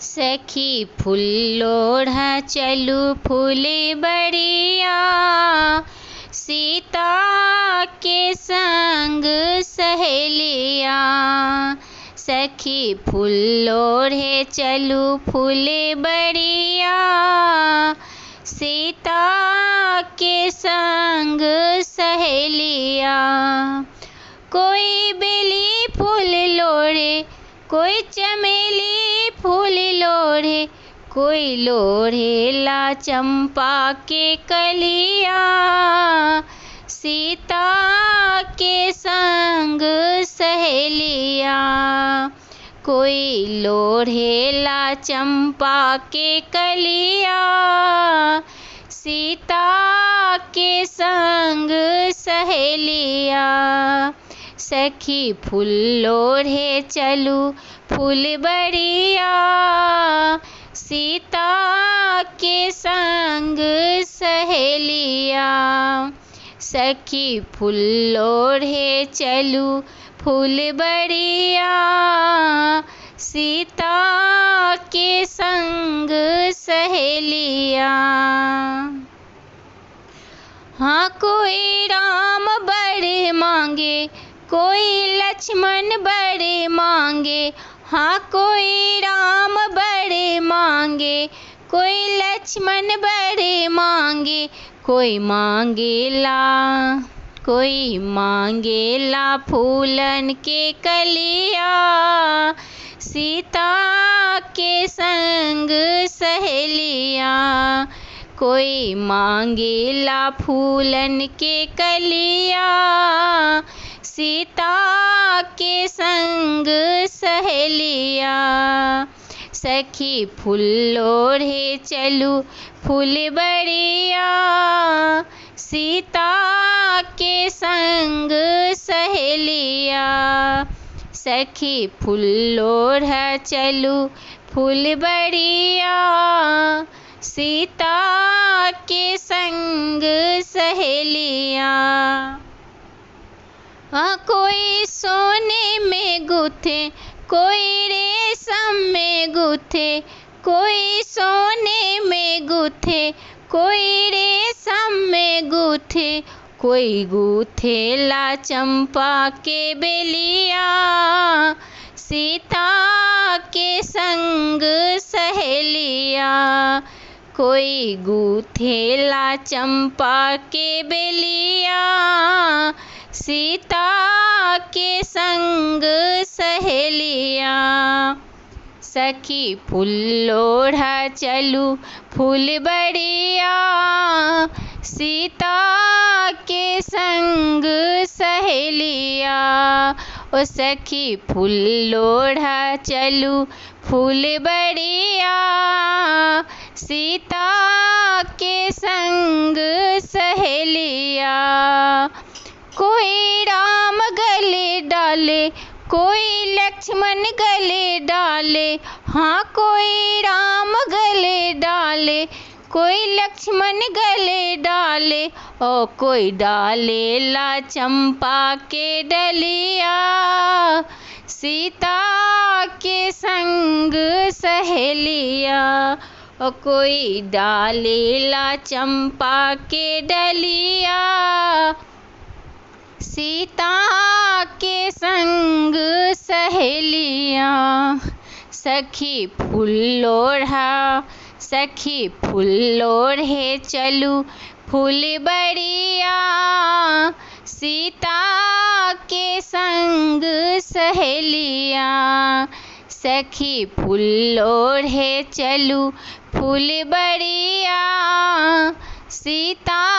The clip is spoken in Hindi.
सखी फूल ओढ़ा चलू फूले बढ़िया, सीता के संग सहेलिया। सखी फूल ओढ़े चलू फूले बढ़िया, सीता के संग सहेलिया। कोई बेली फूल लोढ़े, कोई चमेली फूल लोढ़े, कोई लोढ़े ला चंपा के कलिया। सीता के संग सहेलिया। कोई लोढ़े ला चंपा के कलिया, सीता के संग सहेलिया। सखी फूल लोढ़े चलू फूल बढ़िया, सीता के संग सहेलिया। सखी फूल लोढ़े चलू फूल बढ़िया, सीता के संग सहेलिया। हाँ कोई राम बड़े मांगे, कोई लक्ष्मण बड़े मांगे। हाँ कोई राम बड़े मांगे, कोई लक्ष्मण बड़े मांगे। कोई मांगेला फूलन के कलिया, सीता के संग सहेलिया। कोई मांगेला फूलन के कलिया, सीता के संग सहेलिया। सखी फूल ओढ़े चलू फूल बढ़िया, सीता के संग सहेलिया। सखी फूल ओढ़ा चलू फूल बढ़िया, सीता के संग सहेलिया। कोई सोने में गुथे, कोई रेशम में गुथे। कोई सोने में गुथे, कोई रेशम में गुथे। कोई गुथेला चंपा के बेलिया, सीता के संग सहेलिया। कोई गुथेला चंपा के बेलिया, सीता के संग सहेलिया। सखी फूल ओढ़ा चलू फूल बढ़िया, सीता के संग सहेलिया। ओ सखी फूल ओढ़ा चलू फूल बढ़िया, सीता के संग सहेलिया। कोई राम गले डाले, कोई लक्ष्मण गले डाले। हाँ कोई राम गले डाले, कोई लक्ष्मण गले डाले। और कोई डाले ला चंपा के डलिया, सीता के संग सहेलिया। और कोई डाले ला चंपा के डलिया, सीता के संग सहेलिया। सखी फूल ओढ़ा, सखी फूल ओढ़े चलू फूल बढ़िया, सीता के संग सहेलिया। सखी फूल ओढ़े चलू फूल बढ़िया, सीता